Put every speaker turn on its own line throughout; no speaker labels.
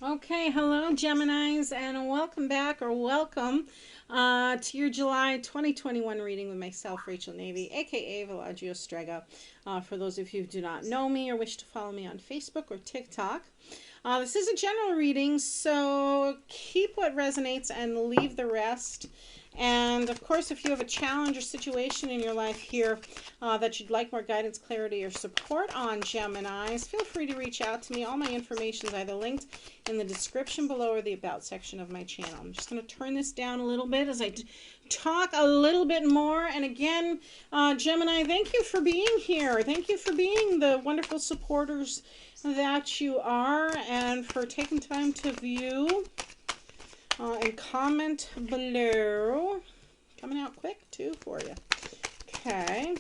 Okay, hello Geminis, and welcome back, or welcome to your July 2021 reading with myself, Rachel Navy, aka Villagio Strega. For those of you who do not know me or wish to follow me on Facebook or TikTok, this is a general reading, so keep what resonates and leave the rest. And of course, if you have a challenge or situation in your life here that you'd like more guidance, clarity, or support on, Geminis, feel free to reach out to me. All my information is either linked in the description below or the About section of my channel. I'm just going to turn this down a little bit as I talk a little bit more. And again, Gemini, thank you for being here. Thank you for being the wonderful supporters that you are, and for taking time to view and comment below. Coming out quick too for you. Okay.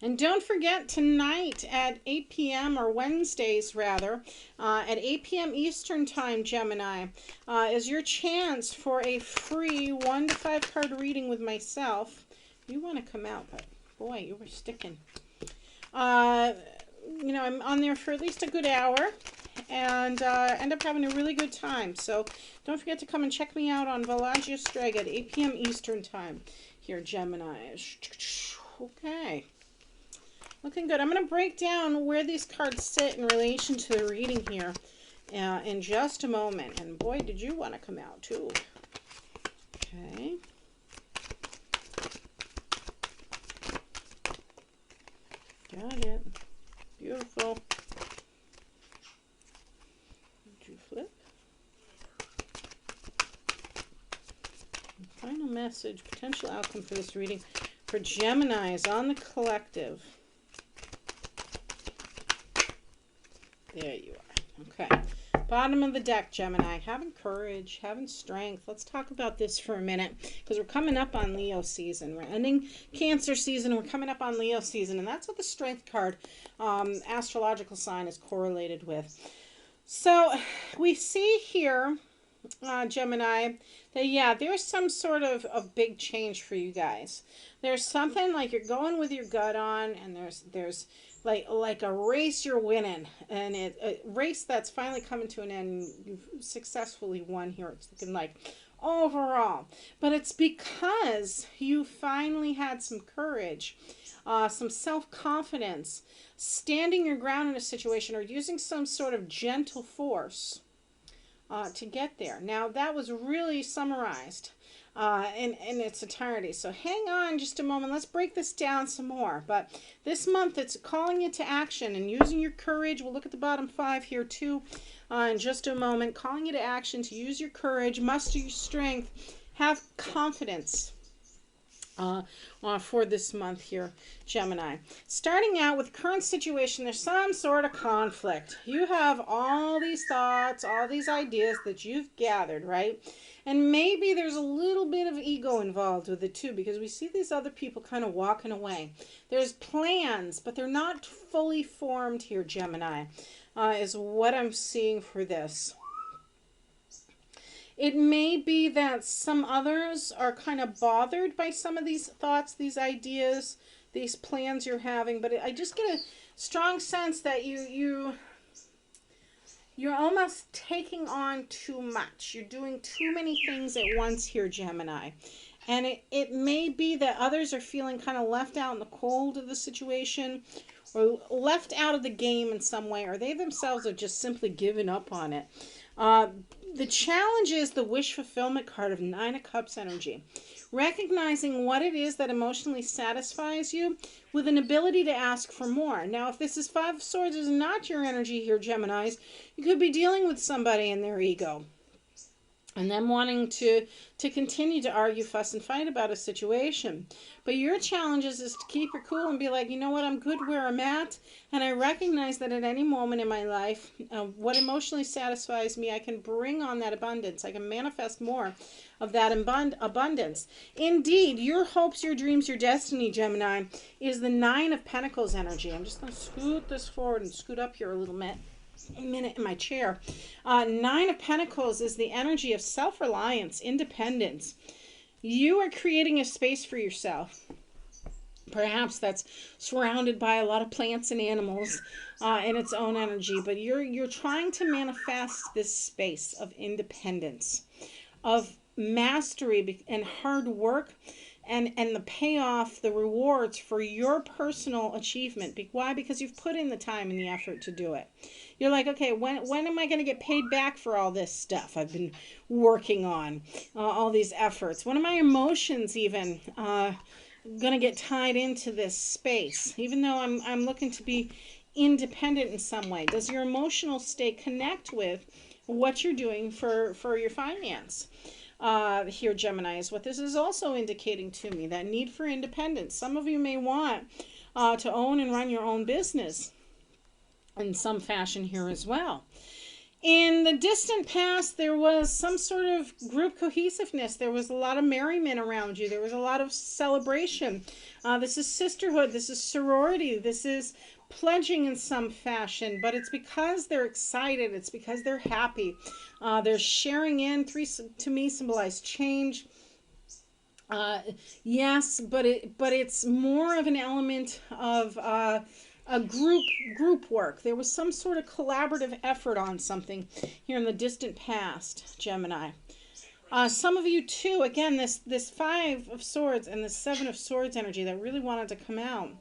And don't forget, tonight at 8 p.m. or Wednesdays rather, at 8 p.m. Eastern Time, Gemini, is your chance for a free 1 to 5 card reading with myself. You want to come out, but boy, you were sticking. You know, I'm on there for at least a good hour and end up having a really good time. So don't forget to come and check me out on Villagio Strega at 8 p.m. Eastern Time here, Gemini. Okay. Looking good. I'm going to break down where these cards sit in relation to the reading here in just a moment. And boy, did you want to come out too. Okay. Got it. Beautiful. Did you flip? Final message, potential outcome for this reading for Geminis on the collective. There you are. Okay. Bottom of the deck, Gemini. Having courage, having strength. Let's talk about this for a minute, because we're coming up on Leo season. We're ending Cancer season, and we're coming up on Leo season, and that's what the Strength card, astrological sign, is correlated with. So we see here, Gemini, that yeah, there's some sort of big change for you guys. There's something like you're going with your gut on, and there's like a race you're winning, and a race that's finally coming to an end. You've successfully won here. It's looking like overall, but it's because you finally had some courage, some self-confidence, standing your ground in a situation, or using some sort of gentle force to get there. Now, that was really summarized in its entirety. So hang on just a moment. Let's break this down some more. But this month, it's calling you to action and using your courage. We'll look at the bottom 5 here too in just a moment. Calling you to action, to use your courage, muster your strength, have confidence for this month here, Gemini. Starting out with current situation, there's some sort of conflict. You have all these thoughts, all these ideas that you've gathered, right? And maybe there's a little bit of ego involved with it too, because we see these other people kind of walking away. There's plans, but they're not fully formed here, Gemini, is what I'm seeing for this. It may be that some others are kind of bothered by some of these thoughts, these ideas, these plans you're having, but I just get a strong sense that you're almost taking on too much. You're doing too many things at once here, Gemini. And it may be that others are feeling kind of left out in the cold of the situation, or left out of the game in some way, or they themselves have just simply given up on it. The challenge is the wish fulfillment card of 9 of Cups energy. Recognizing what it is that emotionally satisfies you with an ability to ask for more. Now, if this is 5 of Swords is not your energy here, Geminis, you could be dealing with somebody and their ego, and them wanting to continue to argue, fuss, and fight about a situation. But your challenge is to keep your cool and be like, you know what, I'm good where I'm at, and I recognize that at any moment in my life, what emotionally satisfies me, I can bring on that abundance. I can manifest more of that abundance. Indeed, your hopes, your dreams, your destiny, Gemini, is the 9 of Pentacles energy. I'm just going to scoot this forward and scoot up here a little bit. A minute in my chair. 9 of Pentacles is the energy of self-reliance, independence. You are creating a space for yourself. Perhaps that's surrounded by a lot of plants and animals in its own energy, but you're trying to manifest this space of independence, of mastery and hard work, and the payoff, the rewards for your personal achievement. Why? Because you've put in the time and the effort to do it. You're like, okay, when am I going to get paid back for all this stuff I've been working on, all these efforts? When are my emotions even going to get tied into this space? Even though I'm looking to be independent in some way, does your emotional state connect with what you're doing for your finance? Here, Gemini, is what this is also indicating to me, that need for independence. Some of you may want to own and run your own business in some fashion here as well. In the distant past, there was some sort of group cohesiveness. There was a lot of merriment around you. There was a lot of celebration. This is sisterhood. This is sorority. This is pledging in some fashion, but it's because they're excited. It's because they're happy. They're sharing in. 3 to me symbolize change. Yes, but it's more of an element of a group work. There was some sort of collaborative effort on something here in the distant past, Gemini. Some of you too, again, this 5 of Swords and the 7 of Swords energy that really wanted to come out.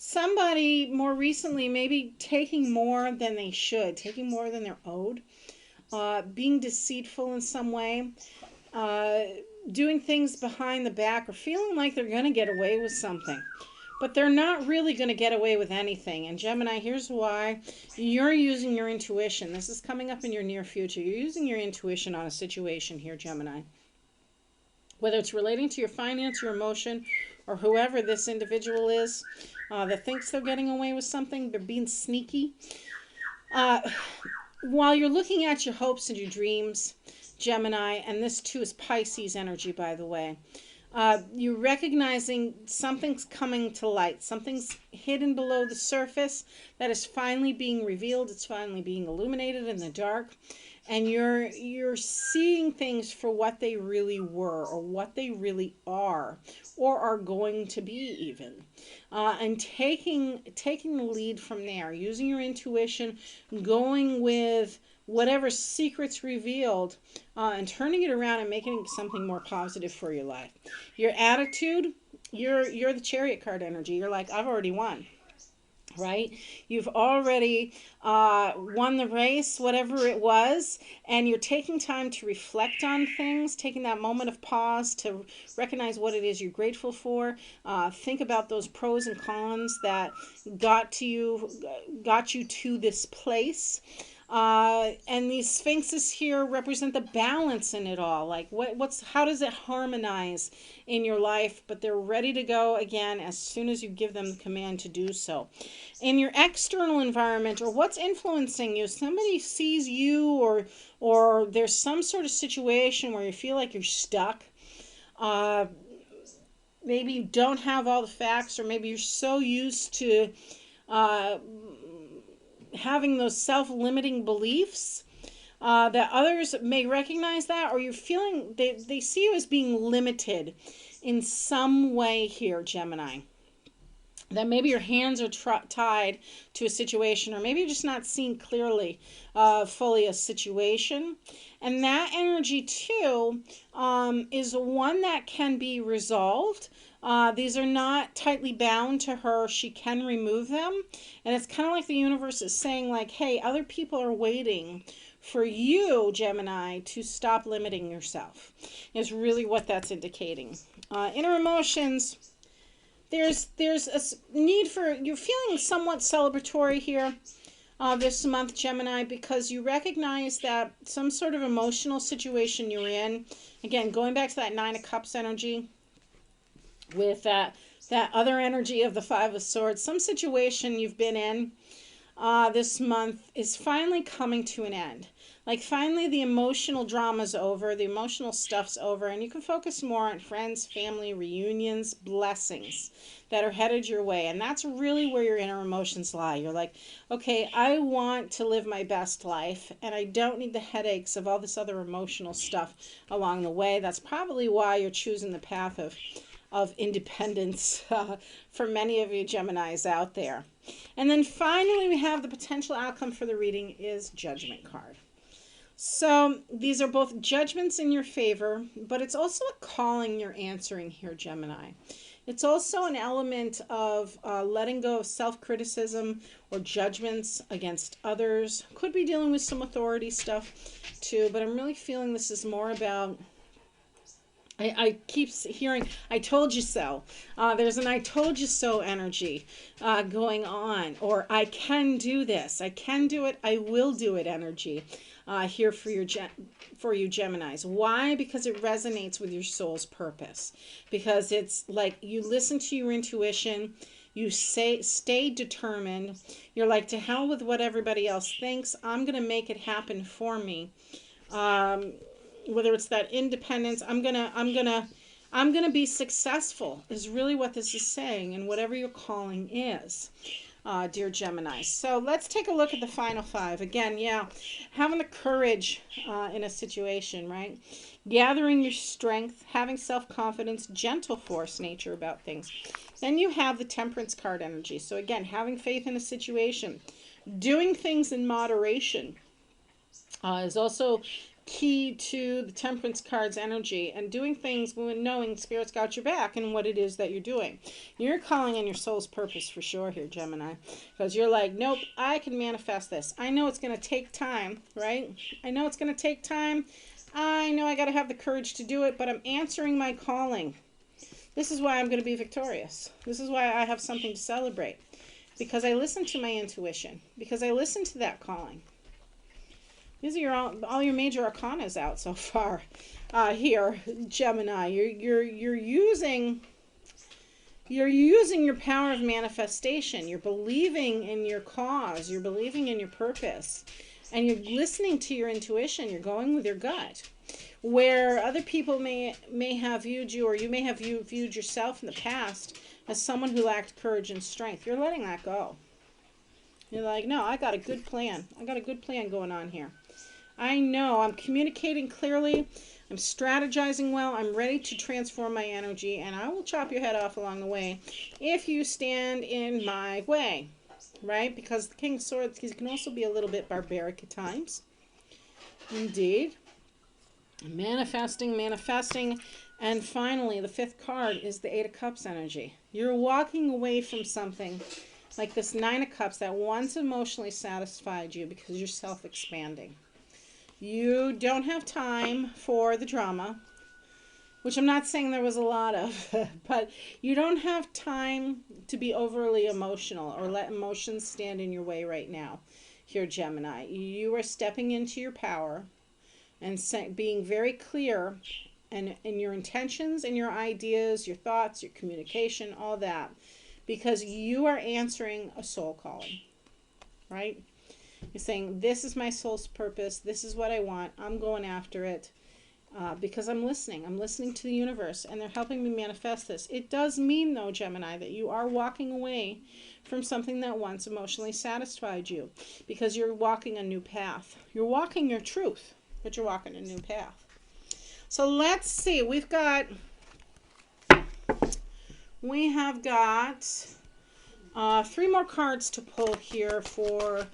Somebody more recently maybe taking more than they should, taking more than they're owed, being deceitful in some way, doing things behind the back, or feeling like they're going to get away with something. But they're not really going to get away with anything. And Gemini, here's why. You're using your intuition. This is coming up in your near future. You're using your intuition on a situation here, Gemini. Whether it's relating to your finance, your emotion, or whoever this individual is that thinks they're getting away with something, they're being sneaky. While you're looking at your hopes and your dreams, Gemini, and this too is Pisces energy, by the way, you're recognizing something's coming to light. Something's hidden below the surface that is finally being revealed. It's finally being illuminated in the dark. And you're seeing things for what they really were, or what they really are, or are going to be even. And taking the lead from there, using your intuition, going with whatever secrets revealed, and turning it around and making something more positive for your life. Your attitude, you're the Chariot card energy. You're like, I've already won, right? You've already won the race, whatever it was, and you're taking time to reflect on things, taking that moment of pause to recognize what it is you're grateful for. Think about those pros and cons that got you to this place. And these sphinxes here represent the balance in it all. Like how does it harmonize in your life? But they're ready to go again as soon as you give them the command to do so. In your external environment, or what's influencing you, somebody sees you, or there's some sort of situation where you feel like you're stuck. Maybe you don't have all the facts, or maybe you're so used to having those self-limiting beliefs that others may recognize that, or you're feeling they see you as being limited in some way here, Gemini. That maybe your hands are tied to a situation, or maybe you're just not seeing clearly fully a situation. And that energy too is one that can be resolved. These are not tightly bound to her. She can remove them. And it's kind of like the universe is saying, like, hey, other people are waiting for you, Gemini, to stop limiting yourself. Is really what that's indicating. Inner emotions. There's a need for, you're feeling somewhat celebratory here this month, Gemini, because you recognize that some sort of emotional situation you're in, again, going back to that 9 of Cups energy, with that other energy of the 5 of Swords, some situation you've been in this month is finally coming to an end. Like, finally the emotional drama's over, the emotional stuff's over, and you can focus more on friends, family, reunions, blessings that are headed your way. And that's really where your inner emotions lie. You're like, okay, I want to live my best life, and I don't need the headaches of all this other emotional stuff along the way. That's probably why you're choosing the path of of independence for many of you Geminis out there. And then finally, we have the potential outcome for the reading is Judgment card. So these are both judgments in your favor, but it's also a calling you're answering here, Gemini. It's also an element of letting go of self-criticism or judgments against others. Could be dealing with some authority stuff too, but I'm really feeling this is more about, I keep hearing, I told you so. There's an I told you so energy going on, or I can do this. I can do it. I will do it energy here for you Geminis. Why? Because it resonates with your soul's purpose. Because it's like you listen to your intuition. You stay determined. You're like, to hell with what everybody else thinks. I'm going to make it happen for me. Whether it's that independence, I'm gonna be successful is really what this is saying, and whatever your calling is, dear Gemini. So let's take a look at the final five. Again, yeah, having the courage in a situation, right? Gathering your strength, having self-confidence, gentle force nature about things. Then you have the Temperance card energy. So again, having faith in a situation, doing things in moderation is also key to the Temperance card's energy, and doing things when knowing Spirit's got your back and what it is that you're doing. You're calling in your soul's purpose for sure here, Gemini, because you're like, nope, I can manifest this. I know it's going to take time, right? I know it's going to take time. I know I got to have the courage to do it, but I'm answering my calling. This is why I'm going to be victorious. This is why I have something to celebrate, because I listened to my intuition, because I listened to that calling. These are all your major arcanas out so far here, Gemini. You're using your power of manifestation. You're believing in your cause. You're believing in your purpose, and you're listening to your intuition. You're going with your gut. Where other people may have viewed you, or you may have viewed yourself in the past as someone who lacked courage and strength, you're letting that go. You're like, no, I got a good plan. I got a good plan going on here. I know I'm communicating clearly. I'm strategizing well. I'm ready to transform my energy, and I will chop your head off along the way if you stand in my way, right? Because the King of Swords can also be a little bit barbaric at times. Indeed. Manifesting. And finally, the fifth card is the Eight of Cups energy. You're walking away from something like this Nine of Cups that once emotionally satisfied you because you're self-expanding. You don't have time for the drama, which I'm not saying there was a lot of, but you don't have time to be overly emotional or let emotions stand in your way right now here, Gemini. You are stepping into your power and being very clear in your intentions and your ideas, your thoughts, your communication, all that, because you are answering a soul calling, right? You're saying, this is my soul's purpose. This is what I want. I'm going after it because I'm listening. I'm listening to the universe, and they're helping me manifest this. It does mean, though, Gemini, that you are walking away from something that once emotionally satisfied you, because you're walking a new path. You're walking your truth, but you're walking a new path. So let's see. We have got 3 more cards to pull here for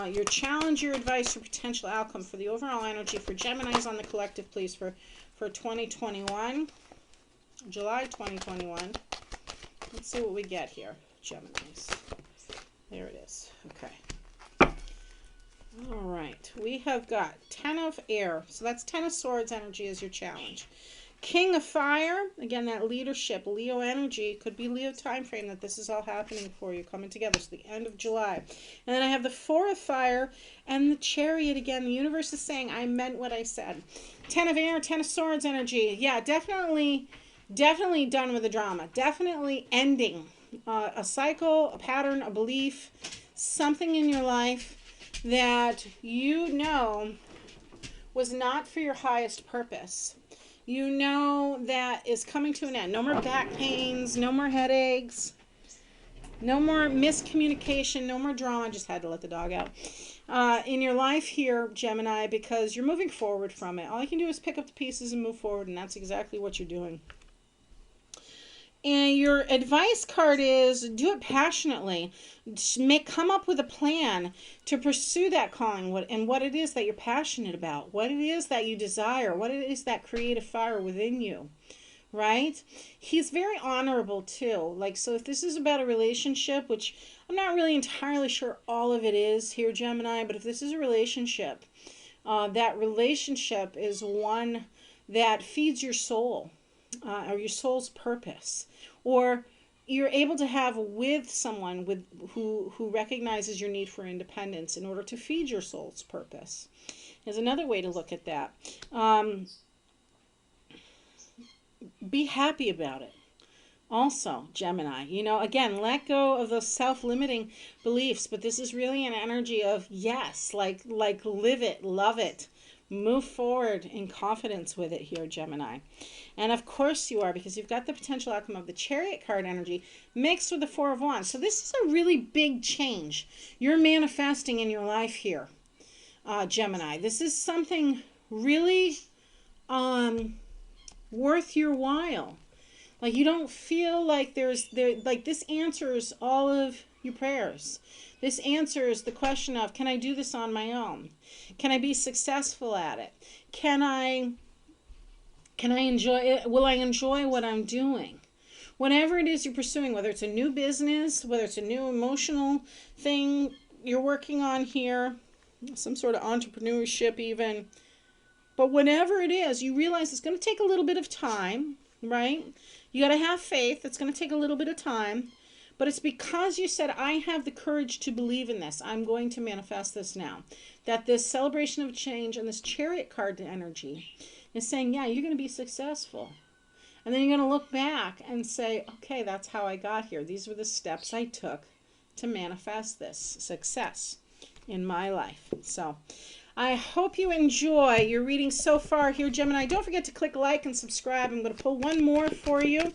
your challenge, your advice, your potential outcome for the overall energy for Geminis on the collective, please, for 2021, July 2021. Let's see what we get here, Geminis. There it is. Okay. All right. We have got 10 of Air. So that's 10 of Swords energy as your challenge. King of Fire, again, that leadership, Leo energy, could be Leo time frame that this is all happening for you, coming together. So the end of July. And then I have the 4 of Fire and the Chariot again. The universe is saying, I meant what I said. 10 of Air, 10 of Swords energy. Yeah, definitely done with the drama. Definitely ending a cycle, a pattern, a belief, something in your life that you know was not for your highest purpose. You know that is coming to an end. No more back pains, no more headaches, no more miscommunication, no more drama. Just had to let the dog out. In your life here, Gemini, because you're moving forward from it. All you can do is pick up the pieces and move forward, and that's exactly what you're doing. And your advice card is do it passionately. Come up with a plan to pursue that calling, what it is that you're passionate about, what it is that you desire, what it is that creative fire within you, right? He's very honorable too. Like, so if this is about a relationship, which I'm not really entirely sure all of it is here, Gemini, but if this is a relationship, that relationship is one that feeds your soul, or your soul's purpose, or you're able to have with someone who recognizes your need for independence in order to feed your soul's purpose. There's another way to look at that. Be happy about it. Also, Gemini, again, let go of those self-limiting beliefs, but this is really an energy of yes, like live it, love it, move forward in confidence with it here, Gemini. And of course you are, because you've got the potential outcome of the Chariot card energy mixed with the Four of Wands. So this is a really big change you're manifesting in your life here, Gemini. This is something really worth your while. Like, you don't feel like like this answers all of your prayers. This answers the question of, can I do this on my own? Can I be successful at it? Can I enjoy it? Will I enjoy what I'm doing? Whatever it is you're pursuing, whether it's a new business, whether it's a new emotional thing you're working on here, some sort of entrepreneurship even. But whatever it is, you realize it's going to take a little bit of time, right? You got to have faith. It's going to take a little bit of time. But it's because you said, I have the courage to believe in this. I'm going to manifest this now. That this celebration of change and this Chariot card energy is saying, yeah, you're going to be successful. And then you're going to look back and say, okay, that's how I got here. These were the steps I took to manifest this success in my life. So I hope you enjoy your reading so far here, Gemini. Don't forget to click like and subscribe. I'm going to pull one more for you.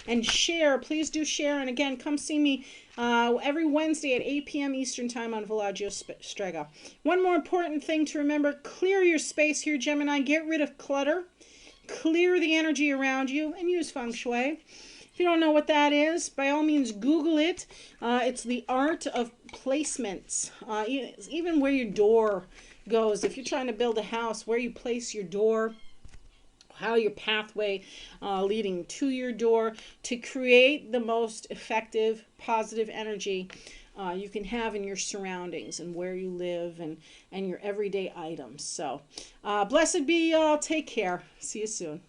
And share. Please do share. And again, come see me every Wednesday at 8 p.m. Eastern Time on Villagio Strega. One more important thing to remember. Clear your space here, Gemini. Get rid of clutter. Clear the energy around you. And use feng shui. If you don't know what that is, by all means, Google it. It's the art of placements. Even where your door goes. If you're trying to build a house, where you place your door, how your pathway leading to your door to create the most effective, positive energy you can have in your surroundings and where you live and your everyday items. So blessed be y'all. Take care. See you soon.